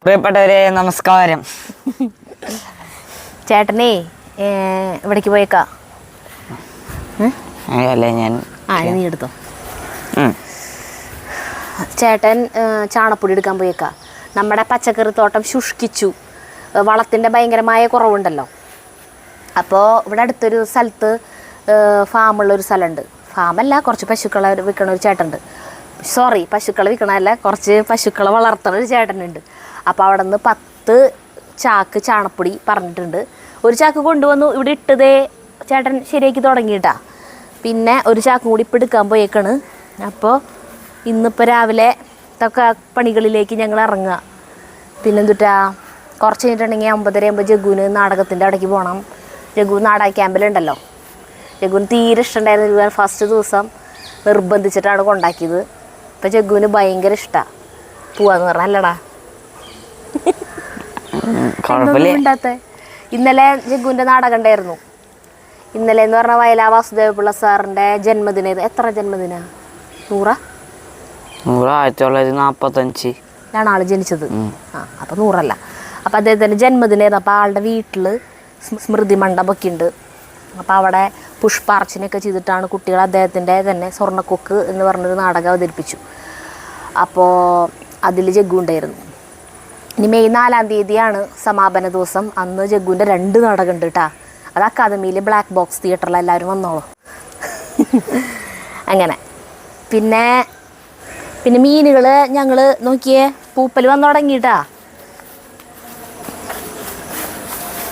പ്രിയപ്പെട്ടവരെ നമസ്കാരം. ചേട്ടനെ ഇവിടേക്ക് പോയേക്കാ. അല്ലേ ഞാൻ നീ എടുത്തോ. ചേട്ടൻ ചാണപ്പൊടി എടുക്കാൻ പോയേക്കാ. നമ്മുടെ പച്ചക്കറി തോട്ടം ശുഷ്കിച്ചു, വളത്തിൻ്റെ ഭയങ്കരമായ കുറവുണ്ടല്ലോ. അപ്പോൾ ഇവിടെ അടുത്തൊരു സ്ഥലത്ത് ഫാമുള്ളൊരു സ്ഥലമുണ്ട്. ഫാമല്ല, കുറച്ച് പശുക്കളെ വിൽക്കണ ഒരു ചേട്ടനുണ്ട്. പശുക്കളെ വിൽക്കണമല്ല, കുറച്ച് പശുക്കളെ വളർത്തണ ഒരു ചേട്ടനുണ്ട്. അപ്പോൾ അവിടെ നിന്ന് 10 ചാക്ക് ചാണപ്പൊടി പറഞ്ഞിട്ടുണ്ട്. ഒരു ചാക്ക് കൊണ്ടുവന്നു, ഇവിടെ ഇട്ടതേ ചേട്ടൻ ശരിയാക്കി തുടങ്ങിയിട്ടാ. പിന്നെ ഒരു ചാക്കും കൂടി ഇപ്പം എടുക്കാൻ പോയേക്കാണ്. അപ്പോൾ ഇന്നിപ്പോൾ രാവിലെ തൊക്കെ പണികളിലേക്ക് ഞങ്ങൾ ഇറങ്ങുക. പിന്നെന്തുട്ടാ, കുറച്ച് കഴിഞ്ഞിട്ടുണ്ടെങ്കിൽ 9:30 ജഗ്ഗുവിന് നാടകത്തിൻ്റെ അവിടേക്ക് പോകണം. ജഗ്ഗു നാടക ക്യാമ്പിലുണ്ടല്ലോ. ജഗ്ഗുവിന് തീരെ ഇഷ്ടമുണ്ടായിരുന്നു. ഫസ്റ്റ് ദിവസം നിർബന്ധിച്ചിട്ടാണ് കൊണ്ടാക്കിയത്. ഇപ്പം ജഗ്ഗുവിന് ഭയങ്കര ഇഷ്ടമാണ് പോവാന്ന് പറഞ്ഞാൽ. അല്ലടാ ഉണ്ടാത്ത ഇന്നലെ ജഗ്ഗുവിൻ്റെ നാടകം ഉണ്ടായിരുന്നു. ഇന്നലെ എന്ന് പറഞ്ഞാൽ വയലാ വാസുദേവപിള്ള സാറിൻ്റെ ജന്മദിനം. എത്ര ജന്മദിന? 100? 1945 ആള് ജനിച്ചത്. അപ്പം 100അല്ല. അപ്പം അദ്ദേഹത്തിൻ്റെ ജന്മദിനമായിരുന്നു. അപ്പോൾ ആളുടെ വീട്ടിൽ സ്മൃതി മണ്ഡപമൊക്കെ ഉണ്ട്. അപ്പോൾ അവിടെ പുഷ്പാർച്ചനയൊക്കെ ചെയ്തിട്ടാണ് കുട്ടികൾ അദ്ദേഹത്തിൻ്റെ തന്നെ സ്വർണ്ണക്കൊക്ക് എന്ന് പറഞ്ഞൊരു നാടകം അവതരിപ്പിച്ചു. അപ്പോൾ അതിൽ ജഗ്ഗു ഉണ്ടായിരുന്നു. ഇനി മെയ് 4-ാം തീയതിയാണ് സമാപന ദിവസം. അന്ന് ജഗ്ഗുവിൻ്റെ 2 നാടകം ഉണ്ട് കേട്ടോ. അത് അക്കാദമിയിൽ ബ്ലാക്ക് ബോക്സ് തിയേറ്ററിൽ എല്ലാവരും വന്നോളൂ. അങ്ങനെ പിന്നെ മീനുകൾ ഞങ്ങൾ നോക്കിയേ പൂപ്പൽ വന്നു തുടങ്ങിയിട്ടാ.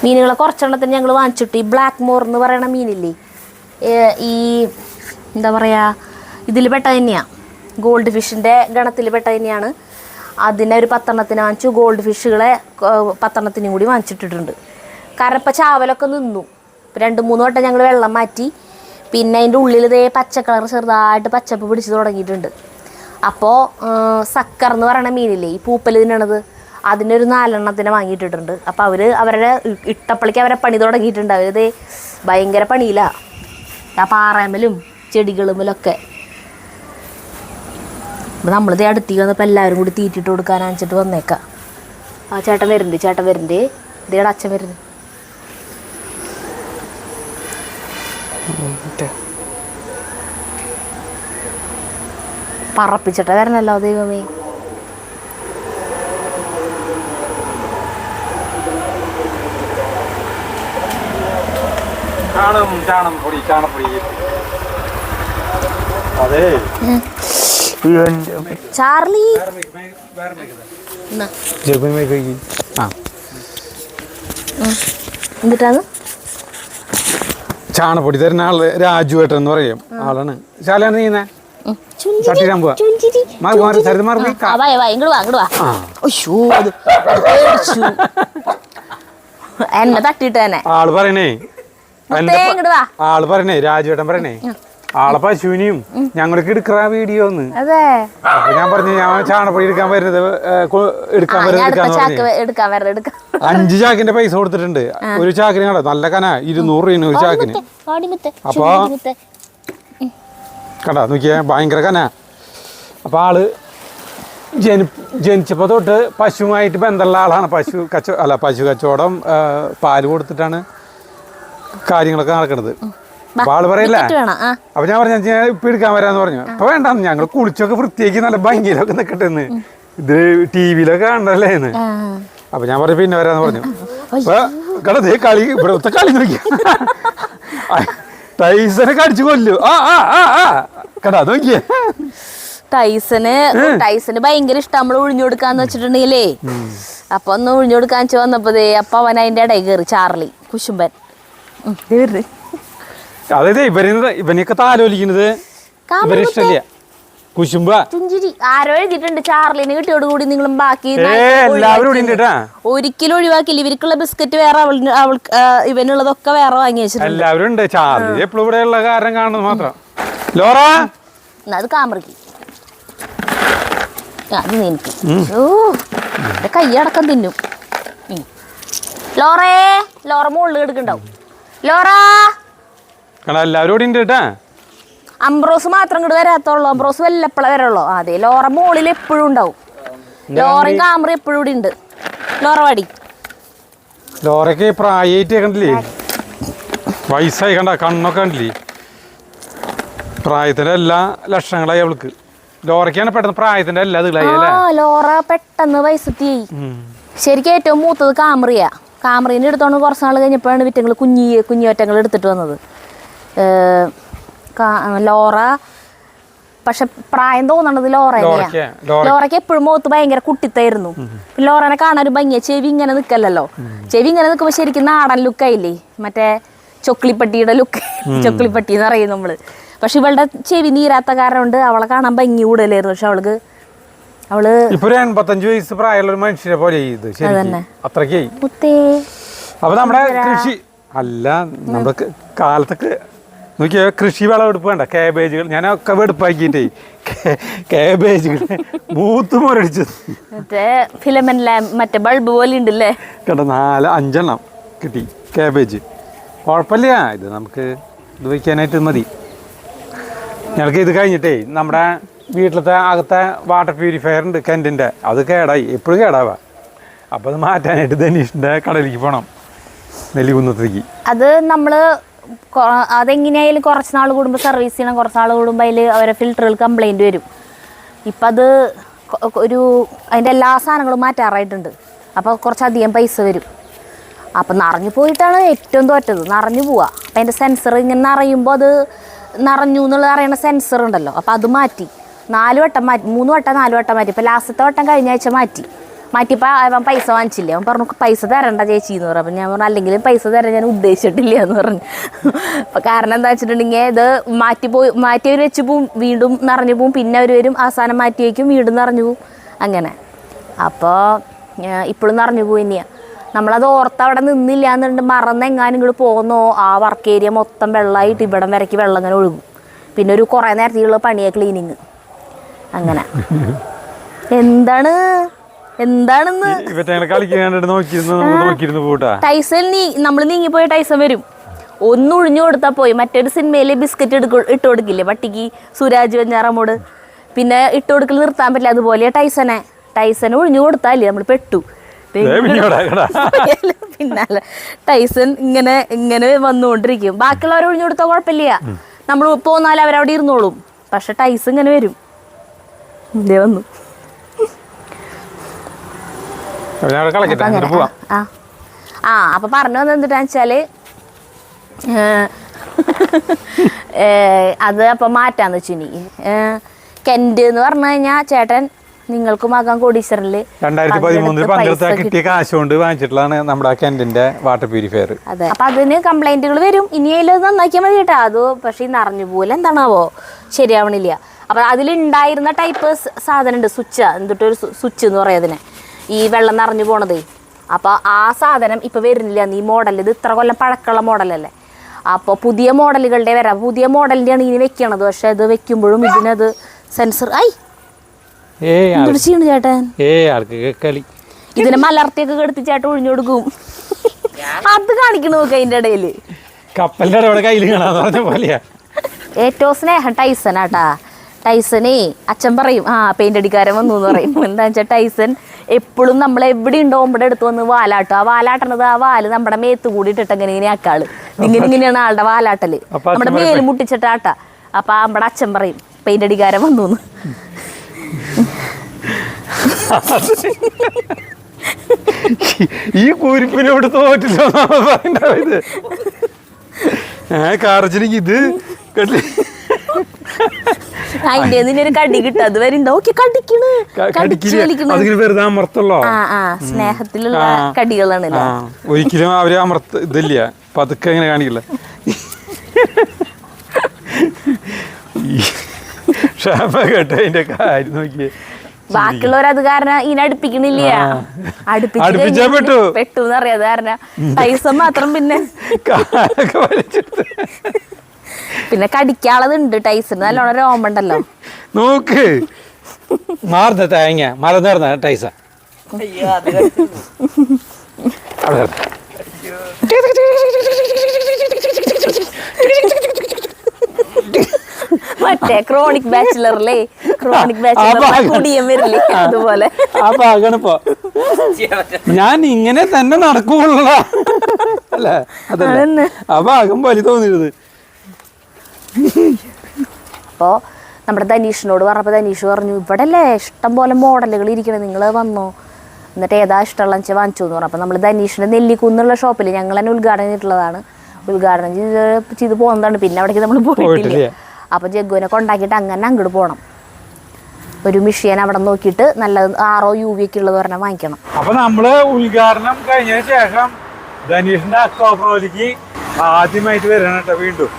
മീനുകളെ കുറച്ചെണ്ണത്തിന് ഞങ്ങൾ വാങ്ങിച്ചിട്ട് ഈ ബ്ലാക്ക് മോർ എന്ന് പറയണ മീനില്ലേ, ഈ എന്താ പറയുക, ഇതിൽ പെട്ട തന്നെയാണ്, ഗോൾഡ് ഫിഷിൻ്റെ ഗണത്തിൽ പെട്ട തന്നെയാണ്. അതിനെ ഒരു 10 എണ്ണത്തിന് വാങ്ങിച്ചു. ഗോൾഡ് ഫിഷുകളെ 10 എണ്ണത്തിനും കൂടി വാങ്ങിച്ചിട്ടിട്ടുണ്ട്. കാരണം ഇപ്പം ചാവലൊക്കെ നിന്നു. 2-3 വട്ടം ഞങ്ങൾ വെള്ളം മാറ്റി. പിന്നെ അതിൻ്റെ ഉള്ളിൽ ഇതേ പച്ച കളർ ചെറുതായിട്ട് പച്ചപ്പ് പിടിച്ച് തുടങ്ങിയിട്ടുണ്ട്. അപ്പോൾ സക്കർ എന്ന് പറയുന്ന മീനില്ലേ, ഈ പൂപ്പൽ തിന്നണത്, അതിനൊരു 4 എണ്ണത്തിനെ വാങ്ങിയിട്ടിട്ടുണ്ട്. അപ്പോൾ അവരുടെ ഇട്ടപ്പളിക്ക് അവരെ പണി തുടങ്ങിയിട്ടുണ്ട്. അവരിത് ഭയങ്കര പണിയിലാണ് ആ പാറമലും ചെടികളുമലൊക്കെ. അപ്പോൾ നമ്മളിത് അടുത്തേക്ക് വന്നപ്പോൾ എല്ലാവരും കൂടി തീറ്റിട്ട് കൊടുക്കാൻ അനിച്ചിട്ട് വന്നേക്കാം. ആ ചേട്ടൻ വരുന്നുണ്ട്. ഇതേടെ അച്ഛൻ വരുന്നു. പറപ്പിച്ചിട്ട വരണല്ലോ ദൈവമേ. ചാർലി എന്നിട്ടാണ് ചാണപ്പൊടി തരുന്ന ആള് രാജുവേട്ടൻ എന്ന് പറയും ആളാണ്. ശാലാണ് നീന്നെ തട്ടിരാൻ പോവാ. എന്നെ തട്ടിട്ട് തന്നെ ആള് പറയണേ രാജുവേട്ടൻ പറയണേ ആളെ പശുവിനെയും ഞങ്ങൾക്ക് എടുക്കാ വീഡിയോ ഒന്ന്. അപ്പൊ ഞാൻ പറഞ്ഞു ഞാൻ ചാണപ്പൊടി എടുക്കാൻ വരുന്നത് 5 ചാക്കിന്റെ പൈസ കൊടുത്തിട്ടുണ്ട്. ഒരു ചാക്കിന് കണ്ട നല്ല കന 200 രൂപ ഒരു ചാക്കിന്. അപ്പൊ കണ്ടാ നോക്കിയ ഭയങ്കര കന. അപ്പൊ ആള് ജനിച്ചപ്പോ തൊട്ട് പശുവുമായിട്ട് ബന്ധമുള്ള ആളാണ്. പശു കച്ചവടം, പാല് കൊടുത്തിട്ടാണ് കാര്യങ്ങളൊക്കെ നടക്കണത്. അപ്പൊ ആള് പറയില്ല. അപ്പൊ ഞാൻ പറഞ്ഞു ഇപ്പൊ എടുക്കാൻ വരാന്ന് പറഞ്ഞു. അപ്പൊ വേണ്ടാന്ന്, ഞങ്ങൾ കുളിച്ചൊക്കെ വൃത്തിയാക്കി നല്ല ഭംഗിയിലൊക്കെ നിക്കട്ടെന്ന്, ഇത് ടിവിയിലൊക്കെ കാണണ്ടല്ലേ എന്ന്. അപ്പൊ ഞാൻ പറഞ്ഞു പിന്നെ വരാന്ന് പറഞ്ഞു. അപ്പൊ കടതേ കളി ഇവിടുത്തെ കളി നോക്കിയ ടൈസനെ കടിച്ചു കൊല്ലു. കടാ നോക്കിയേ ടൈസന് ഭയങ്കര ഇഷ്ടം നമ്മൾ ഒഴിഞ്ഞു കൊടുക്കാന്ന് വെച്ചിട്ടുണ്ടെങ്കിലേ. അപ്പൊ ഒന്ന് ഒഴിഞ്ഞു കൊടുക്കാൻ വന്നപ്പോ അപ്പൊ അവൻ അതിന്റെ ഇടയിൽ കയറി ചാർലി കുശുംബൻ. അതായത് ഇവനെയൊക്കെ താലോലിക്കുന്നത് ഇവരെ ഇഷ്ടല്ല. കുശുംബ ആരോ എഴുതിയിട്ടുണ്ട് ചാർലിന് കിട്ടിയോട് കൂടി നിങ്ങളും ബാക്കി ഒരിക്കലും ഒഴിവാക്കില്ല. ഇവർക്കുള്ള ബിസ്ക്കറ്റ് വേറെ, ഇവനുള്ളതൊക്കെ വേറെ വാങ്ങി വെച്ചിട്ടുണ്ട്. എല്ലാവരും ഉണ്ട്. ചാർലി എപ്പോഴും ഇവിടെ ഉള്ള കാരണം കാണുന്നത് മാത്രം. ലോറ അത് കാമറക്കി അത് നിനക്ക് കൈയടക്കം തിന്നും. ലോറ മുകളിൽ എടുക്കണ്ടാവും. ലോറ എല്ലാവരും ഇവിടെ ഉണ്ട് കേട്ടാ. അംബ്രോസ് മാത്രം ഇങ്ങോട്ട് വരാത്തുള്ളൂ. അംബ്രോസ് വല്ലപ്പോഴേ വരുള്ളൂ. അതെ, ലോറ മുകളിൽ എപ്പോഴും ഉണ്ടാവും. ലോറയും കാമറയും എപ്പോഴും ഇവിടെ ഉണ്ട്. ലോറവാടി ലോറയ്ക്ക് പ്രായമായിട്ട് കണ്ടില്ലേ, വയസ്സായി കണ്ട, കണ്ണൊക്കെ കണ്ടില്ലേ, പ്രായത്തിന്റെ എല്ലാ ലക്ഷണങ്ങളായി അവൾക്ക്. ലോറയ്ക്കാണ് പെട്ടെന്ന് പ്രായത്തിന്റെ എല്ലാ ഇതുകളായി അല്ലേ. ലോറ പെട്ടെന്ന് വയസ്സെത്തിയായി. ശരിക്കും ഏറ്റവും മൂത്തത് കാമറിയാ. കാമറീനെ എടുത്തോണ്ട് കുറച്ച് നാൾ കഴിഞ്ഞപ്പോഴാണ് വിറ്റങ്ങൾ കുഞ്ഞിയൊറ്റങ്ങൾ എടുത്തിട്ട് വന്നത്. ലോറ പക്ഷെ പ്രായം തോന്നണത് ലോറേനെയാ. ലോറയ്ക്ക് എപ്പോഴും മുഖത്ത് ഭയങ്കര കുട്ടിത്തായിരുന്നു. പിന്നെ ലോറനെ കാണാൻ ഒരു ഭംഗിയ. ചെവി ഇങ്ങനെ നിൽക്കല്ലോ. ചെവി ഇങ്ങനെ നിൽക്കുമ്പോൾ ശരിക്കും നാടൻ ലുക്കായില്ലേ, മറ്റേ ചൊക്ലിപ്പട്ടിയുടെ ലുക്ക്. ചൊക്ലിപ്പട്ടി എന്ന് പറയും നമ്മള്. പക്ഷെ ഇവളുടെ ചെവി നീരാത്ത കാരണം കൊണ്ട് അവളെ കാണാൻ ഭംഗി കൂടുതലായിരുന്നു. പക്ഷെ അവള് 85 വയസ്സ് പ്രായമുള്ള ഒരു മനുഷ്യരെ പോലെ അത്രയ്ക്ക്. അപ്പൊ നമ്മുടെ കൃഷി അല്ല, നമ്മുടെ കാലത്തൊക്കെ നോക്കിയാ കൃഷി വിളവെടുപ്പ് വേണ്ട. കാബേജുകൾ ഞാനൊക്കെ വെടുപ്പാക്കിട്ടേ കാബേജുകൾ മൂത്ത് മുരടിച്ചു. മറ്റേ ബൾബ് പോലെ ഉണ്ടല്ലേ കേട്ടോ, 4-5 കിട്ടി കാബേജ്. കുഴപ്പമില്ല, ഇത് നമുക്ക് ഇത് വയ്ക്കാനായിട്ട് മതി. ഞങ്ങൾക്ക് ഇത് കഴിഞ്ഞിട്ടേ നമ്മുടെ വീട്ടിലത്തെ അകത്തെ വാട്ടർ പ്യൂരിഫയർ ഉണ്ട് കെൻറ്റിൻ്റെ, അത് കേടായി, എപ്പോഴും കേടാവാ. അപ്പോൾ അത് മാറ്റാനായിട്ട് ധനീഷിൻ്റെ കടയിലേക്ക് പോകണം, നെല്ലികുന്നത്തേക്ക്. അത് നമ്മൾ അതെങ്ങനെയായാലും കുറച്ച് നാൾ കൂടുമ്പോൾ സർവീസ് ചെയ്യണം. കുറച്ച് നാൾ കൂടുമ്പോൾ അതിൽ അവരെ ഫിൽറ്ററുകൾ കംപ്ലൈൻറ്റ് വരും. ഇപ്പം അത് അതിൻ്റെ എല്ലാ സാധനങ്ങളും മാറ്റാറായിട്ടുണ്ട്. അപ്പോൾ കുറച്ചധികം പൈസ വരും. അപ്പം നിറഞ്ഞു പോയിട്ടാണ് ഏറ്റവും തോറ്റത്. നിറഞ്ഞു പോവുക. അപ്പം അതിൻ്റെ സെൻസർ ഇങ്ങനെ നിറയുമ്പോൾ അത് നിറഞ്ഞു എന്നുള്ളത് അറിയണ സെൻസർ ഉണ്ടല്ലോ. അപ്പോൾ അത് മാറ്റി 4 വട്ടം മാറ്റി, 3 വട്ടം 4 വട്ടം മാറ്റി. ഇപ്പോൾ ലാസ്റ്റത്തെ വട്ടം കഴിഞ്ഞ ആഴ്ച മാറ്റിയപ്പോൾ അവൻ പൈസ വാങ്ങിച്ചില്ല. അവൻ പറഞ്ഞു പൈസ തരണ്ട ചേച്ചി എന്ന് പറഞ്ഞു. അപ്പം ഞാൻ പറഞ്ഞു അല്ലെങ്കിലും പൈസ തരാൻ ഞാൻ ഉദ്ദേശിച്ചിട്ടില്ല എന്ന് പറഞ്ഞു. അപ്പം കാരണം എന്താ വെച്ചിട്ടുണ്ടെങ്കിൽ ഇത് മാറ്റിയവർ വെച്ച് പോവും, വീണ്ടും നിറഞ്ഞു പോവും, പിന്നെ അവർ വരും, അവസാനം മാറ്റി വയ്ക്കും, വീണ്ടും നിറഞ്ഞു പോവും, അങ്ങനെ. അപ്പോൾ ഇപ്പോഴും നിറഞ്ഞു പോയി തന്നെയാണ്. നമ്മളത് ഓർത്ത് അവിടെ നിന്നില്ല എന്നുണ്ട് മറന്നെങ്ങാനും ഇങ്ങോട്ട് പോകുന്നോ ആ വർക്ക് ഏരിയ മൊത്തം വെള്ളമായിട്ട് ഇവിടം വരയ്ക്ക് വെള്ളം ഇങ്ങനെ ഒഴുകും. പിന്നെ ഒരു കുറേ നേരത്തേക്കുള്ള പണിയാണ് ക്ലീനിങ്, അങ്ങനെ. എന്താണെന്ന് ടൈസൺ നമ്മൾ നീങ്ങിപ്പോയ ടൈസൺ വരും. ഒന്ന് ഒഴിഞ്ഞു കൊടുത്താൽ പോയി. മറ്റൊരു സിനിമയിൽ ബിസ്ക്കറ്റ് ഇട്ട് കൊടുക്കില്ലേ പട്ടിക്ക്, സുരാജ് വെഞ്ഞാറമ്മോട്, പിന്നെ ഇട്ട് കൊടുക്കൽ നിർത്താൻ പറ്റില്ല. അതുപോലെ ടൈസനെ ഒഴിഞ്ഞു കൊടുത്താലേ നമ്മൾ പെട്ടു. പിന്നാലെ ടൈസൺ ഇങ്ങനെ വന്നുകൊണ്ടിരിക്കും. ബാക്കിയുള്ളവരെ ഒഴിഞ്ഞു കൊടുത്താൽ കുഴപ്പമില്ല, നമ്മൾ പോന്നാലും അവരവിടെ ഇരുന്നോളും. പക്ഷെ ടൈസൺ ഇങ്ങനെ വരും. ഇതേ വന്നു. അപ്പൊ പറഞ്ഞു വന്നത് എന്താ വെച്ചാല് അത് അപ്പൊ മാറ്റാന്ന് വെച്ചു. ഇനി കെന്റ് എന്ന് പറഞ്ഞു കഴിഞ്ഞാൽ ചേട്ടൻ നിങ്ങൾക്കും ആകാം കോടീശ്വരനില് 2013 പങ്കെടുത്ത കിട്ടിയ കാശ് കൊണ്ട് വാങ്ങിച്ചിട്ടുള്ളതാണ് നമ്മുടെ കെന്റിന്റെ വാട്ടർ പ്യൂരിഫയർ. അതെ. അപ്പൊ അതിന് കംപ്ലൈന്റുകൾ വരും. ഇനിയെല്ലാം നന്നാക്കിയാൽ മതി കേട്ടോ. അത് പക്ഷെ ഈ നിറഞ്ഞു പോലെ എന്താണാവോ ശരിയാവണില്ല. അപ്പൊ അതിലുണ്ടായിരുന്ന ടൈപ്പ് സാധനം ഉണ്ട്, എന്തിട്ടൊരു സ്വിച്ച് എന്ന് പറയുന്നതിന്, ഈ വെള്ളം നിറഞ്ഞു പോണത്. അപ്പോൾ ആ സാധനം ഇപ്പോൾ വരുന്നില്ല. ഈ മോഡൽ ഇത് ഇത്ര കൊല്ലം പഴക്കമുള്ള മോഡലല്ലേ. അപ്പോൾ പുതിയ മോഡലുകളുടെ വരാം. പുതിയ മോഡലിൻ്റെയാണ് ഇനി വെക്കണത്. പക്ഷെ അത് വെക്കുമ്പോഴും ഇതിനത് സെൻസർ ചെയ്യണ ചേട്ടൻ ഇതിനെ മലർത്തിയൊക്കെ കെടുത്തി ചേട്ടൻ ഒഴിഞ്ഞു കൊടുക്കും. അത് കാണിക്കണ നോക്ക് അതിൻ്റെ ഇടയിൽ ഏറ്റവും സ്നേഹം ടൈസനാട്ടാ. ടൈസനെ അച്ഛൻ പറയും പെയിന്റ് അടിക്കാരൻ വന്നു എന്ന് പറയും. എന്താ വെച്ചാൽ ടൈസൺ എപ്പോഴും നമ്മൾ എവിടെ ഉണ്ടോ ഇവിടെ എടുത്ത് വന്ന് വാലാട്ടും. ആ വാലാട്ടണത് ആ വാല് നമ്മുടെ മേത്ത് കൂടിയിട്ടിട്ട് ഇങ്ങനെ ആക്കാള് ഇങ്ങനെയാണ് ആളുടെ വാലാട്ടല്. നമ്മുടെ മേല് മുട്ടിച്ചിട്ടാട്ടാ. അപ്പൊ നമ്മുടെ അച്ഛൻ പറയും പെയിന്റ് അടിക്കാരൻ വന്നു. ഈ കുരിപ്പിനോട് തോറ്റില്ല കാർജിനിക്ക് ഇത് അതിന്റെ കടി കിട്ടും. അത് വരെ സ്നേഹത്തിലുള്ള കടികളാണ്. ഒരിക്കലും അവര് അമർത്ത ഇതില്ല, പതുക്കെ അങ്ങനെ കാണിക്കില്ല. കേട്ടോ അതിന്റെ കാര്യം നോക്കിയേ. ബാക്കിയുള്ളവർ അത് കാരണം ഇതിനെ അടുപ്പിക്കണില്ല. പെട്ടു എന്നറിയാം. കാരണം ടൈസൺ മാത്രം പിന്നെ കടിക്കാളതുണ്ട്. ടൈസൺ നല്ലോണം രോമുണ്ടല്ലോ. നോക്ക് മാറുന്ന തേങ്ങ മറന്നേർന്ന ടൈസ മറ്റേ ക്രോണിക് ബാച്ചിലറിലെ കുടിയം വരില്ലേ അതുപോലെ. ആ ഭാഗാണിപ്പോ ഞാൻ ഇങ്ങനെ തന്നെ നടക്കുള്ള അല്ലേ അതല്ലേ ആ ഭാഗം വലി തോന്നിയത്. അപ്പോൾ നമ്മുടെ ധനീഷിനോട് പറഞ്ഞപ്പോൾ ധനീഷ് പറഞ്ഞു ഇവിടെ അല്ലേ ഇഷ്ടം പോലെ മോഡലുകൾ ഇരിക്കണം, നിങ്ങൾ വന്നോ എന്നിട്ട് ഏതാ ഇഷ്ടമുള്ള വെച്ചാൽ വാങ്ങിച്ചു എന്ന് പറഞ്ഞു. അപ്പോൾ നമ്മൾ ധനീഷിൻ്റെ നെല്ലിക്കുന്നുള്ള ഷോപ്പിൽ ഞങ്ങൾ തന്നെ ഉദ്ഘാടനം ചെയ്തിട്ടുള്ളതാണ്, ഉദ്ഘാടനം ചെയ്ത് പോകുന്നതാണ്. പിന്നെ അവിടേക്ക് നമ്മൾ പോയിട്ടില്ല. അപ്പോൾ ജഗ്ഗുവിനെ കൊണ്ടാക്കിയിട്ട് അങ്ങനെ അങ്ങോട്ട് പോകണം. ഒരു മിഷ്യൻ അവിടെ നോക്കിയിട്ട് നല്ല RO UV ഒക്കെ ഉള്ളത് പറഞ്ഞാൽ വാങ്ങിക്കണം. അപ്പോൾ നമ്മൾ ഉദ്ഘാടനം കഴിഞ്ഞതിന് ശേഷം ധനീഷിൻ്റെ അക്വാപ്രോയിലേക്ക് ആദ്യമായിട്ട് വരണം കേട്ടോ. വീണ്ടും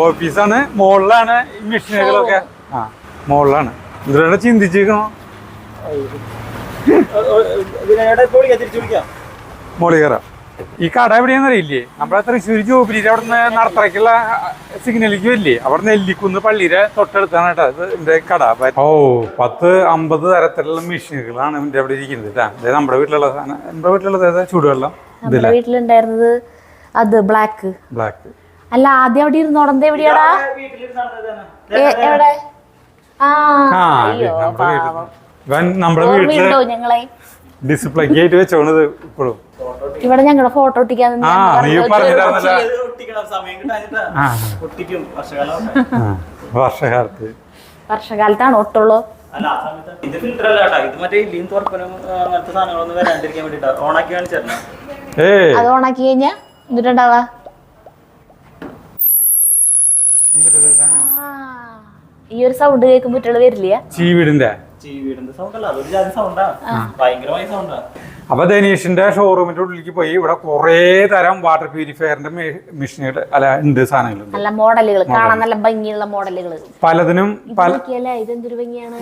ഓഫീസാണ്, മുകളിലാണ് ഈ മെഷീനുകളൊക്കെ. ആ മുകളിലാണ്. ഇതിലൂടെ ചിന്തിച്ചിരിക്കണോ മോളി കയറാം. ഈ കട എവിടെയാണെന്ന് അറിയില്ലേ? നമ്മുടെ തൃശ്ശൂർ ജോബിലിയിൽ അവിടെ നിന്ന് നടത്തറയ്ക്കുള്ള സിഗ്നലിലേക്ക് വരില്ലേ, അവിടെ നെല്ലിക്കുന്ന് പള്ളിയുടെ തൊട്ടടുത്താണ് കേട്ടോ ഇതിന്റെ കട. 10-50 തരത്തിലുള്ള മെഷീനുകളാണ് ഇതിന്റെ അവിടെ ഇരിക്കുന്നത് കേട്ടാ. നമ്മുടെ വീട്ടിലുള്ള സാധനം, നമ്മുടെ വീട്ടിലുള്ളത് ചൂടുവെള്ളം വീട്ടിലുണ്ടായിരുന്നത് അത് ബ്ലാക്ക് അല്ല. ആദ്യം അവിടെ ഇരുന്നോടന്ത് എവിടെയാടാ? എവിടെ? നമ്മുടെ വീട്ടില് ഞങ്ങളെ ഡിസ്പ്ലേക്ക് ആയിട്ട് വെച്ചോണത് ഇപ്പോഴും. ഇവിടെ ഞങ്ങളുടെ ഫോട്ടോ ഒട്ടിക്കാൻ വർഷകാലത്താണ് ഒട്ടുള്ളൂ. അത് ഓണാക്കി കഴിഞ്ഞാ എന്നിട്ടുണ്ടാവാ ഈ ഒരു സൗണ്ട് കേൾക്കുമ്പോ വരില്ല. ചീവീടിന്റെ അപ്പൊ ധനീഷിന്റെ ഷോറൂമിന്റെ ഉള്ളിലേക്ക് പോയി. ഇവിടെ കുറെ തരം വാട്ടർ പ്യൂരിഫയറിന്റെ മെഷീനുകൾ ഉണ്ട്, സാധനങ്ങളുണ്ട്, നല്ല മോഡലുകൾ, കാണാൻ നല്ല ഭംഗിയുള്ള മോഡലുകൾ പലതിനും. ഇതെന്തൊരു ഭംഗിയാണ്.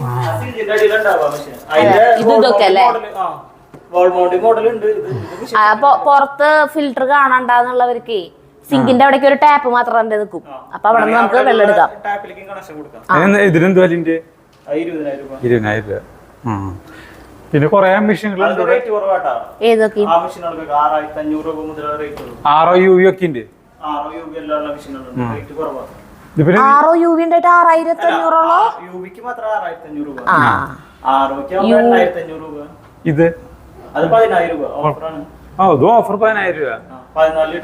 പുറത്ത് ഫിൽറ്റർ കാണണ്ടെന്നുള്ളവർക്ക് സിങ്കിന്റെ അവിടേക്ക് ഒരു ടാപ്പ് മാത്രം നിൽക്കും. അപ്പൊ അവിടെ നിന്ന് നമുക്ക് വെള്ളം എടുക്കാം. ഇതിനെന്ത് വലിയ 20,000 രൂപ. പിന്നെ കൊറേ മെഷീനുകളുണ്ട്. ഏതൊക്കെ? RO UV ഒക്കെ ഉണ്ട്. RO UV ഉണ്ടായിട്ട് 6,500 ഇത് അതും ഓഫർ 10,000 രൂപ. 14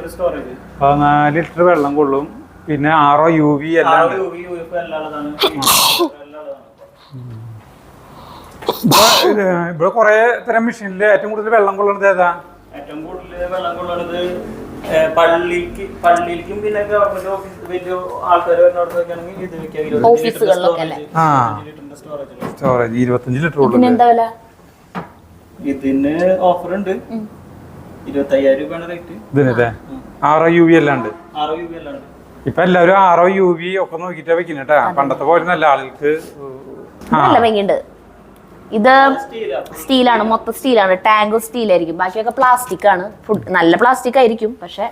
ലിറ്റർ വെള്ളം കൊള്ളും. പിന്നെ RO UV എല്ലാം. ഇവിടെ കൊറേ തരം മെഷീനില് ഏറ്റവും കൂടുതൽ വെള്ളം കൊള്ളുന്നത് ഏതാ? ഏറ്റവും കൂടുതൽ വെള്ളം കൊള്ളുന്നത് പള്ളിയിലേക്കും പിന്നെ ഗവൺമെന്റ് ഓഫീസ് വലിയ ആൾക്കാർ സ്റ്റോറേജ് 25 ലിറ്റർ. ഇതിന് ഓഫർ ഉണ്ട്. 25,000 രൂപയാണ് റേറ്റ് ഇതിനല്ലേ? RO UV അല്ലാണ്ട് ഇപ്പൊ എല്ലാവരും RO UV ഒക്കെ നോക്കിട്ടാ വെക്കുന്നേട്ടാ. പണ്ടത്തെ പോലെ നല്ല ആളുകൾക്ക് നല്ല ഭംഗിയുണ്ട്. ഇത് സ്റ്റീലാണ്, മൊത്തം സ്റ്റീലാണ്. ടാങ്കും സ്റ്റീലായിരിക്കും, ബാക്കിയൊക്കെ പ്ലാസ്റ്റിക് ആണ്. നല്ല പ്ലാസ്റ്റിക് ആയിരിക്കും, പക്ഷെ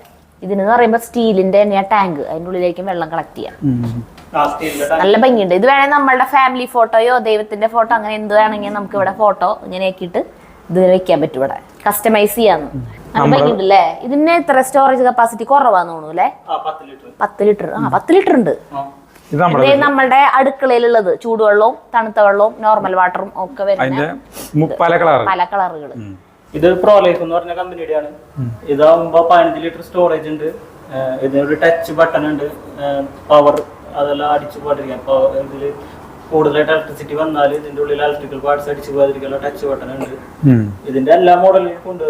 ഇതിന് പറയുമ്പോ സ്റ്റീലിന്റെ തന്നെയാ ടാങ്ക്. അതിൻ്റെ ഉള്ളിലേക്കും വെള്ളം കളക്ട് ചെയ്യാം. നല്ല ഭംഗിയുണ്ട്. ഇത് വേണമെങ്കിൽ നമ്മളുടെ ഫാമിലി ഫോട്ടോയോ ദൈവത്തിന്റെ ഫോട്ടോ അങ്ങനെ എന്ത് വേണമെങ്കിൽ നമുക്ക് ഇവിടെ ഫോട്ടോ ഇങ്ങനെ ആക്കിയിട്ട് ഇത് വെക്കാൻ പറ്റും. ഇവിടെ കസ്റ്റമൈസ് ചെയ്യാന്ന്. നല്ല ഭംഗിയുണ്ട് അല്ലേ? ഇതിന് ഇത്ര സ്റ്റോറേജ് കപ്പാസിറ്റി കുറവാന്ന് തോന്നുന്നു അല്ലേ? 10 ലിറ്റർ. 10 ലിറ്റർ ഉണ്ട്. നമ്മളുടെ അടുക്കളയിലുള്ളത് ചൂടുവെള്ളവും തണുത്ത വെള്ളവും നോർമൽ വാട്ടറും ഒക്കെ വരുന്ന പല കളറുകൾ. ഇത് പ്രോ ലൈഫ് എന്ന് പറഞ്ഞ കമ്പനിയുടെ ആണ്. ഇതാകുമ്പോ 15 ലിറ്റർ സ്റ്റോറേജ് ഉണ്ട്. ഇതിനൊരു ടച്ച് ബട്ടൺ ഉണ്ട്. പവർ അതെല്ലാം അടിച്ചു പോകാതിരിക്കാൻ. ഇതില് കൂടുതലായിട്ട് ഇലക്ട്രിസിറ്റി വന്നാൽ ഇതിന്റെ ഉള്ളിൽ ഇലക്ട്രിക്കൽ പാർട്സ് അടിച്ചു പോകാതിരിക്കാനുള്ള ടച്ച് ബട്ടൺ ഉണ്ട്. ഇതിന്റെ എല്ലാ മോഡലിലും ഉണ്ട്.